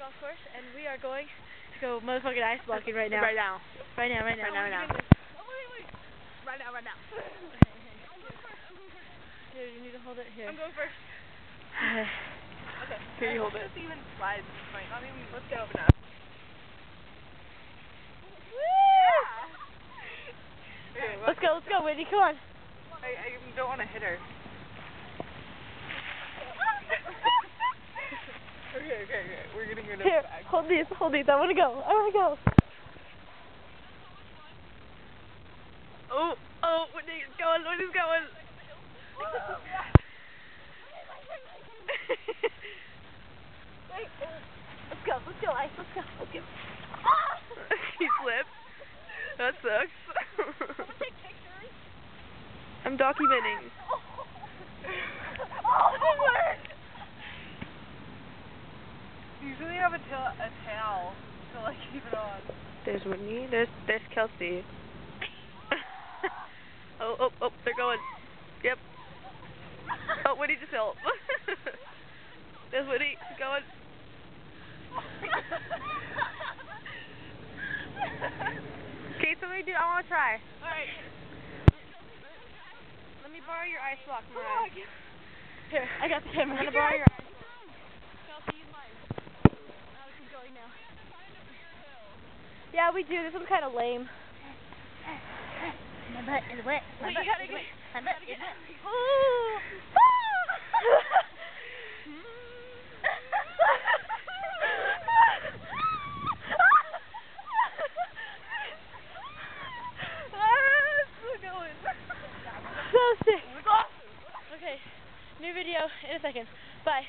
golf course, and we are going to go motherfucking ice blocking right now. Right now. Right now. Oh, wait. Right now. Here, you need to hold it here. I'm going first. Okay. Here, you hold it. This even slides at this point. Not even. Let's get up now. Yeah. Let's go, Whitney. Come on. I don't want to hit her. Okay. We're gonna hear this Here, back. hold these. I want to go. Oh, Whitney's going. Let's go, Ice. Let's go. She slipped. That sucks. Someone take pictures. I'm documenting. Oh, it didn't work. You usually have a towel to like keep it on. There's Whitney. There's Kelsey. Oh, they're going. Yep. Oh, Whitney just fell. There's Whitney going. Okay, somebody do. I want to try. Alright. Let me borrow your ice block, Mariah. Here, I got the camera. I'm gonna borrow your. Kelsey, use mine. Alex is going now. Yeah, we do. This one's kind of lame. My butt is wet. My butt is wet. My butt is wet. Ooh. So sick. Okay, new video in a second. Bye.